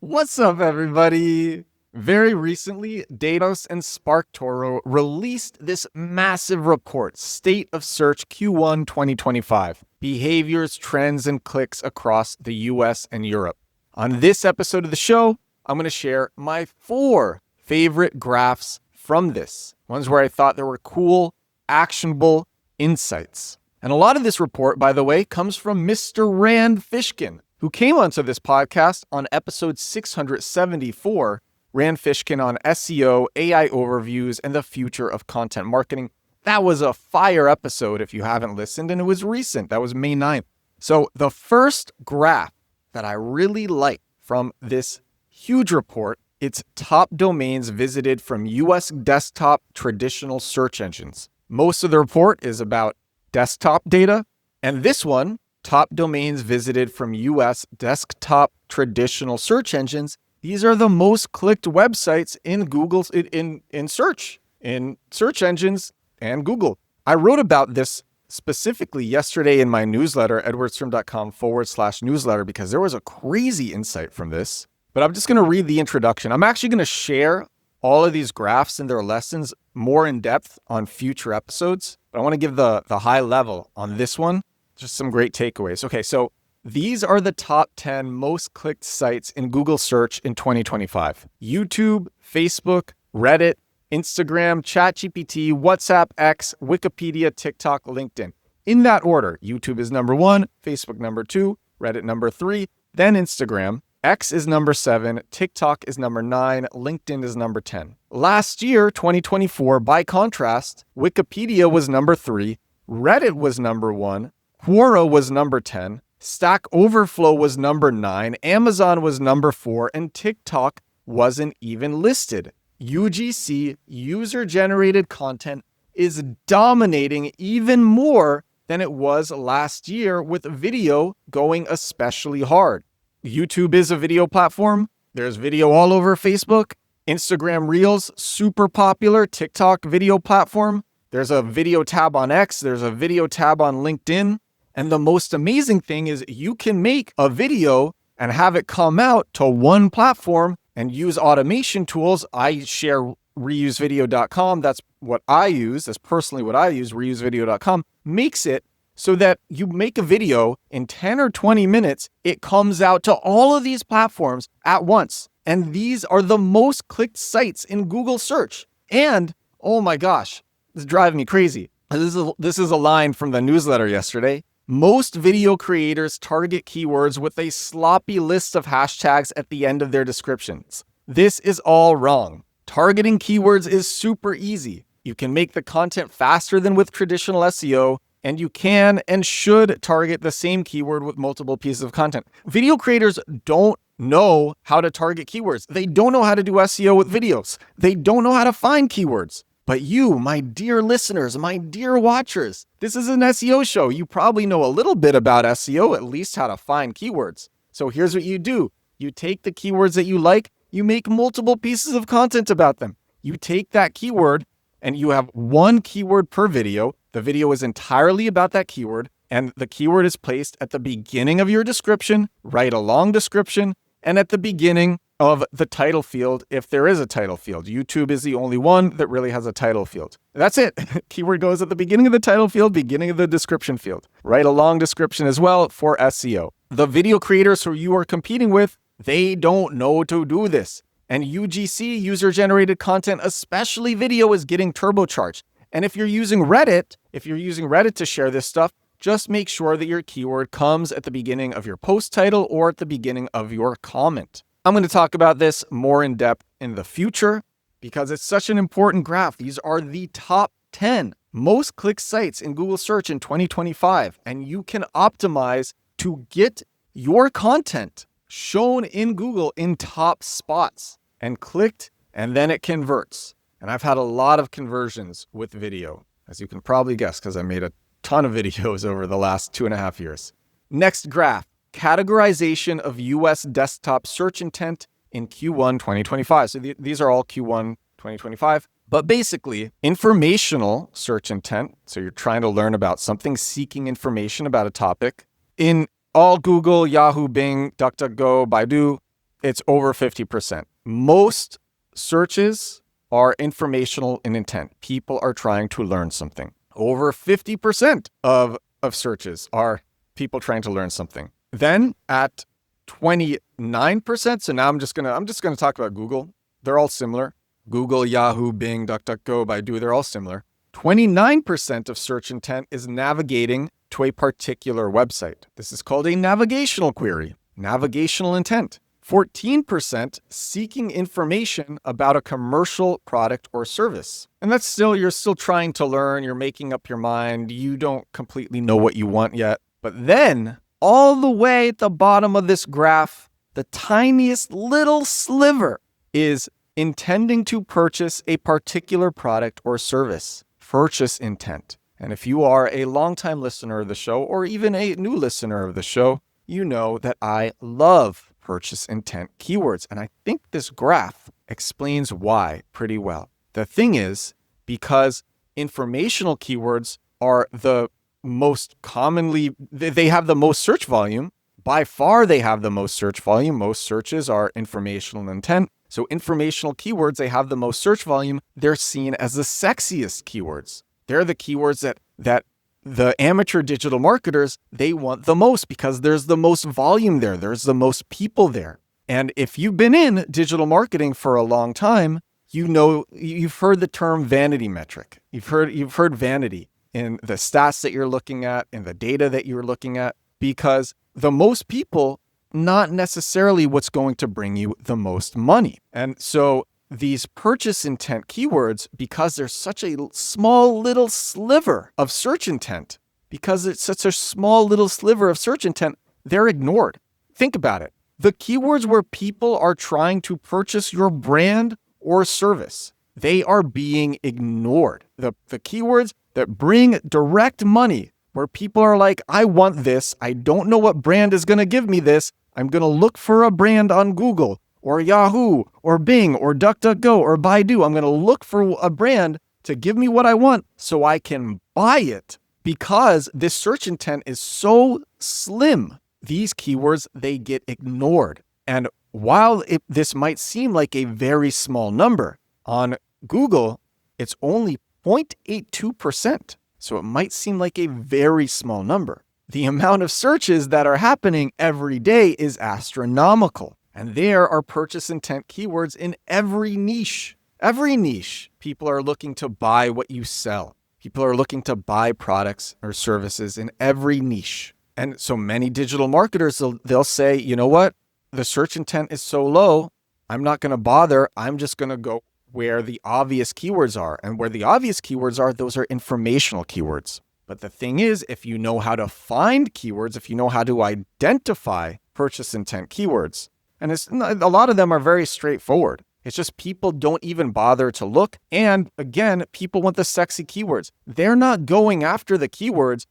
What's up, everybody? Very recently, Datos and SparkToro released this massive report, State of Search Q1 2025, Behaviors, Trends, and Clicks across the US and Europe. On this episode of the show, I'm going to share my 4 favorite graphs from this, ones where I thought there were cool, actionable insights. And a lot of this report, by the way, comes from Mr. Rand Fishkin, who came onto this podcast on episode 674, Rand Fishkin on SEO, AI overviews, and the future of content marketing. That was a fire episode if you haven't listened, and it was recent. That was May 9th. So the first graph that I really like from this huge report, it's top domains visited from US desktop traditional search engines. Most of the report is about desktop data, and this one, top domains visited from US desktop traditional search engines. These are the most clicked websites in Google's in search engines and Google. I wrote about this specifically yesterday in my newsletter, edwardstrom.com/newsletter, because there was a crazy insight from this. But I'm just going to read the introduction. I'm actually going to share all of these graphs and their lessons more in depth on future episodes. But I want to give the high level on this one. Just some great takeaways. Okay, so these are the top 10 most clicked sites in Google search in 2025. YouTube, Facebook, Reddit, Instagram, ChatGPT, WhatsApp, X, Wikipedia, TikTok, LinkedIn. In that order, YouTube is number 1, Facebook number 2, Reddit number 3, then Instagram. X is number 7, TikTok is number 9, LinkedIn is number 10. Last year, 2024, by contrast, Wikipedia was number 3, Reddit was number 1, Quora was number 10, Stack Overflow was number 9, Amazon was number 4, and TikTok wasn't even listed. UGC, user-generated content, is dominating even more than it was last year, with video going especially hard. YouTube is a video platform. There's video all over Facebook. Instagram Reels, super popular. TikTok video platform. There's a video tab on X. There's a video tab on LinkedIn. And the most amazing thing is you can make a video and have it come out to one platform and use automation tools. I share reusevideo.com. That's what I use. That's personally what I use. Reusevideo.com makes it so that you make a video in 10 or 20 minutes, it comes out to all of these platforms at once. And these are the most clicked sites in Google search. And, oh my gosh, this is driving me crazy. This is a line from the newsletter yesterday. Most video creators target keywords with a sloppy list of hashtags at the end of their descriptions. This is all wrong. Targeting keywords is super easy. You can make the content faster than with traditional SEO, and you can and should target the same keyword with multiple pieces of content. Video creators don't know how to target keywords. They don't know how to do SEO with videos. They don't know how to find keywords. But you, my dear listeners, my dear watchers, this is an SEO show. You probably know a little bit about SEO, at least how to find keywords. So here's what you do. You take the keywords that you like, you make multiple pieces of content about them. You take that keyword and you have one keyword per video. The video is entirely about that keyword, and the keyword is placed at the beginning of your description, write a long description, and at the beginning of the title field, if there is a title field. YouTube is the only one that really has a title field. That's it. Keyword goes at the beginning of the title field, beginning of the description field. Write a long description as well for SEO. The video creators who you are competing with, they don't know to do this. And UGC, user-generated content, especially video, is getting turbocharged. And if you're using Reddit to share this stuff, just make sure that your keyword comes at the beginning of your post title or at the beginning of your comment. I'm going to talk about this more in depth in the future because it's such an important graph. These are the top 10 most clicked sites in Google search in 2025, and you can optimize to get your content shown in Google in top spots and clicked, and then it converts. And I've had a lot of conversions with video, as you can probably guess, because I made a ton of videos over the last 2.5 years. Next graph, categorization of US desktop search intent in Q1 2025. So these are all Q1 2025. But basically, informational search intent, so you're trying to learn about something, seeking information about a topic, in all Google, Yahoo, Bing, DuckDuckGo, Baidu, It's over 50%. Most searches are informational in intent. People are trying to learn something. Over 50% of searches are people trying to learn something. Then at 29%, so now I'm just gonna talk about Google. They're all similar. Google, Yahoo, Bing, DuckDuckGo, Baidu, they're all similar. 29% of search intent is navigating to a particular website. This is called a navigational query, navigational intent. 14% seeking information about a commercial product or service. And you're still trying to learn, you're making up your mind, you don't completely know what you want yet. But then, all the way at the bottom of this graph, the tiniest little sliver is intending to purchase a particular product or service. Purchase intent. And if you are a longtime listener of the show, or even a new listener of the show, you know that I love purchase intent keywords. And I think this graph explains why pretty well. The thing is, because informational keywords are the most commonly, they have the most search volume. By far, they have the most search volume. Most searches are informational intent. So informational keywords, they have the most search volume. They're seen as the sexiest keywords. They're the keywords that the amateur digital marketers, they want the most because there's the most volume there. There's the most people there. And if you've been in digital marketing for a long time, you know, you've heard the term vanity metric. You've heard vanity in the stats that you're looking at, in the data that you're looking at, because the most people, not necessarily what's going to bring you the most money. And so these purchase intent keywords, because they're such a small little sliver of search intent, because it's such a small little sliver of search intent, they're ignored. Think about it. The keywords where people are trying to purchase your brand or service, they are being ignored. The keywords that bring direct money, where people are like, I want this. I don't know what brand is going to give me this. I'm going to look for a brand on Google or Yahoo or Bing or DuckDuckGo or Baidu. I'm going to look for a brand to give me what I want so I can buy it. Because this search intent is so slim, these keywords, they get ignored. And while this might seem like a very small number, on Google, it's only 0.82%. So it might seem like a very small number. The amount of searches that are happening every day is astronomical. And there are purchase intent keywords in every niche. Every niche, people are looking to buy what you sell. People are looking to buy products or services in every niche. And so many digital marketers, they'll say, you know what? The search intent is so low, I'm not going to bother. I'm just going to go where the obvious keywords are. And where the obvious keywords are, those are informational keywords. But the thing is, if you know how to find keywords, if you know how to identify purchase intent keywords, and a lot of them are very straightforward. It's just people don't even bother to look. And again, people want the sexy keywords. They're not going after the keywords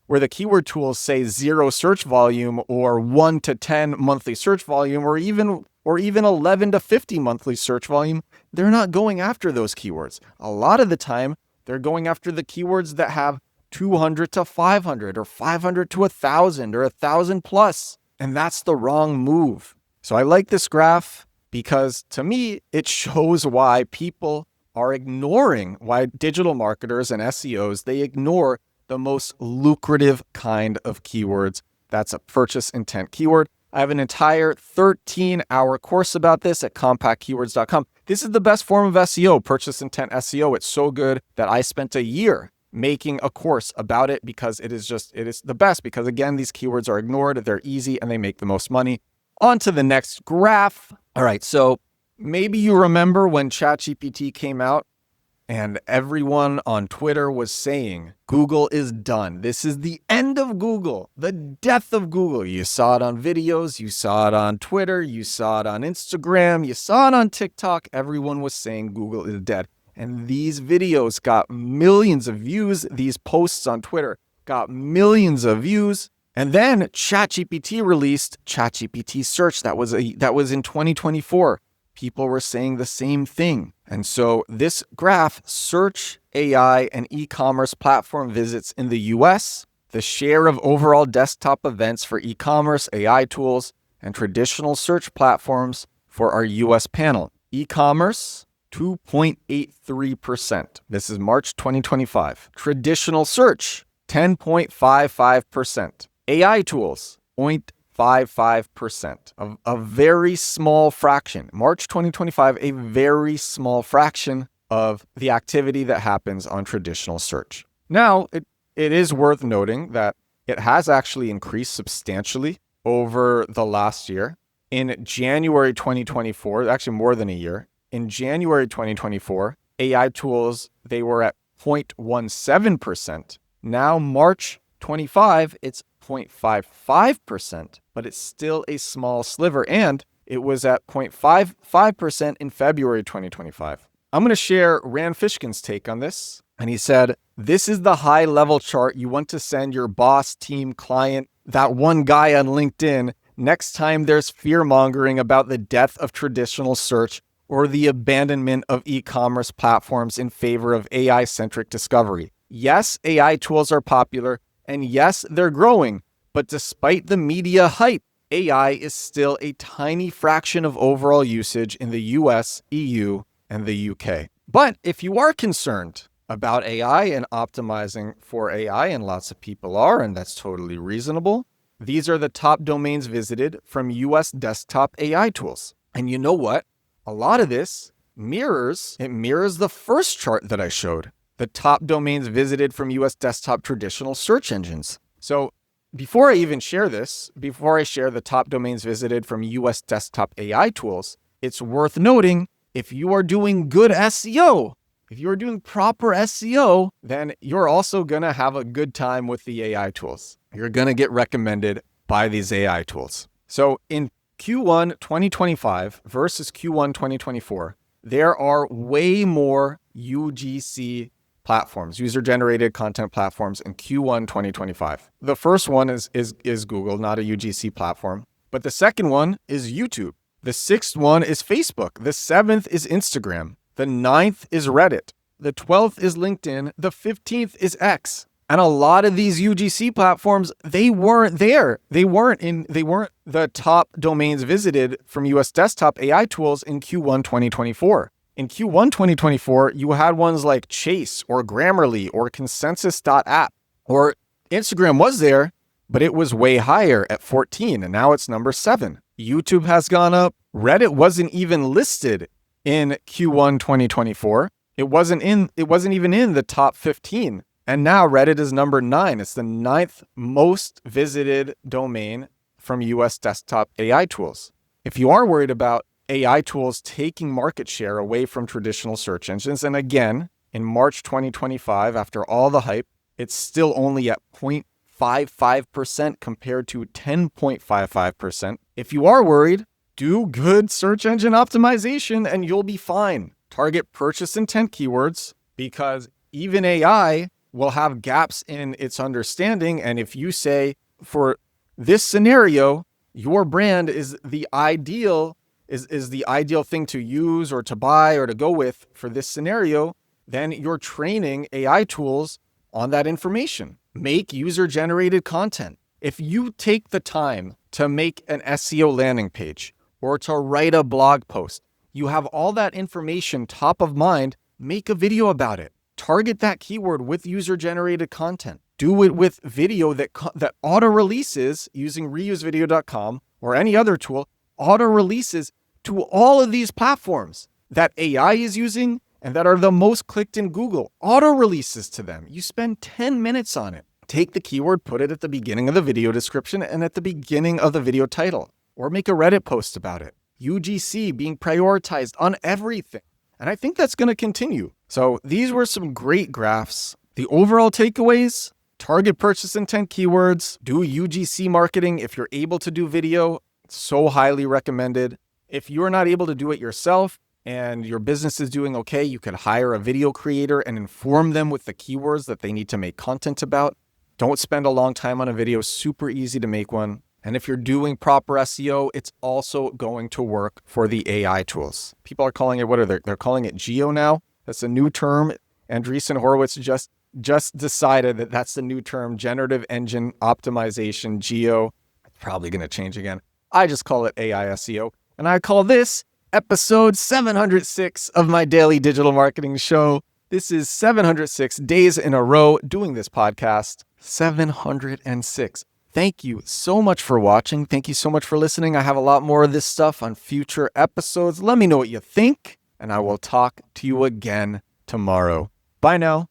where the keyword tools say 0 search volume or 1 to 10 monthly search volume or even 11 to 50 monthly search volume. They're not going after those keywords. A lot of the time, they're going after the keywords that have 200 to 500 or 500 to 1,000 or 1,000 plus. And that's the wrong move. So I like this graph because to me, it shows why people are ignoring, why digital marketers and SEOs, they ignore the most lucrative kind of keywords. That's a purchase intent keyword. I have an entire 13-hour course about this at compactkeywords.com. This is the best form of SEO, purchase intent SEO. It's so good that I spent a year making a course about it because it is the best because again, these keywords are ignored, they're easy, and they make the most money. On to the next graph. All right, so maybe you remember when ChatGPT came out and everyone on Twitter was saying, Google is done. This is the end of Google, the death of Google. You saw it on videos, you saw it on Twitter, you saw it on Instagram, you saw it on TikTok. Everyone was saying Google is dead. And these videos got millions of views. These posts on Twitter got millions of views. And then ChatGPT released ChatGPT Search. That was in 2024. People were saying the same thing. And so this graph, search, AI, and e-commerce platform visits in the US, the share of overall desktop events for e-commerce, AI tools, and traditional search platforms for our US panel. E-commerce, 2.83%. This is March 2025. Traditional search, 10.55%. AI tools, 0.55%. A very small fraction. March 2025, a very small fraction of the activity that happens on traditional search. Now, it is worth noting that it has actually increased substantially over the last year. In January 2024, actually more than a year, in January 2024, AI tools, they were at 0.17%. Now, March 25, it's 0.55%, but it's still a small sliver, and it was at 0.55% in February 2025. I'm going to share Rand Fishkin's take on this, and he said, "This is the high-level chart you want to send your boss, team, client, that one guy on LinkedIn next time there's fear-mongering about the death of traditional search or the abandonment of e-commerce platforms in favor of AI-centric discovery. Yes, AI tools are popular, and yes, they're growing, but despite the media hype, AI is still a tiny fraction of overall usage in the US, EU, and the UK. But if you are concerned about AI and optimizing for AI, and lots of people are, and that's totally reasonable, these are the top domains visited from US desktop AI tools. And you know what? A lot of this mirrors the first chart that I showed, the top domains visited from US desktop traditional search engines. So before I even share this, before I share the top domains visited from US desktop AI tools, it's worth noting if you are doing good SEO, if you're doing proper SEO, then you're also going to have a good time with the AI tools. You're going to get recommended by these AI tools. So in Q1 2025 versus Q1 2024, there are way more UGC platforms, user-generated content platforms in Q1 2025. The first one is Google, not a UGC platform. But the second one is YouTube. The sixth one is Facebook. The seventh is Instagram. The ninth is Reddit. The 12th is LinkedIn. The 15th is X. And a lot of these UGC platforms, they weren't there. They weren't the top domains visited from US desktop AI tools in Q1 2024. In Q1 2024, you had ones like Chase or Grammarly or Consensus.app, or Instagram was there, but it was way higher at 14, and now it's number 7. YouTube has gone up. Reddit wasn't even listed in Q1 2024. It wasn't even in the top 15. And now Reddit is number 9. It's the 9th most visited domain from US desktop AI tools. If you are worried about AI tools taking market share away from traditional search engines, and again, in March 2025, after all the hype, it's still only at 0.55% compared to 10.55%. If you are worried, do good search engine optimization and you'll be fine. Target purchase intent keywords, because even AI will have gaps in its understanding. And if you say, for this scenario, your brand is the ideal thing to use or to buy or to go with for this scenario, then you're training AI tools on that information. Make user-generated content. If you take the time to make an SEO landing page or to write a blog post, you have all that information top of mind, make a video about it. Target that keyword with user-generated content. Do it with video that auto-releases using reusevideo.com or any other tool, auto-releases to all of these platforms that AI is using and that are the most clicked in Google. Auto-releases to them. You spend 10 minutes on it. Take the keyword, put it at the beginning of the video description and at the beginning of the video title, or make a Reddit post about it. UGC being prioritized on everything. And I think that's going to continue. So these were some great graphs. The overall takeaways: target purchase intent keywords, do UGC marketing if you're able to do video. So highly recommended. If you're not able to do it yourself and your business is doing okay, you could hire a video creator and inform them with the keywords that they need to make content about. Don't spend a long time on a video. Super easy to make one. And if you're doing proper SEO, it's also going to work for the AI tools. People are calling it, they're calling it GEO now. That's a new term. Andreessen Horowitz just decided that's the new term, generative engine optimization, GEO. It's probably going to change again. I just call it AI SEO. And I call this episode 706 of my daily digital marketing show. This is 706 days in a row doing this podcast. 706. Thank you so much for watching. Thank you so much for listening. I have a lot more of this stuff on future episodes. Let me know what you think, and I will talk to you again tomorrow. Bye now.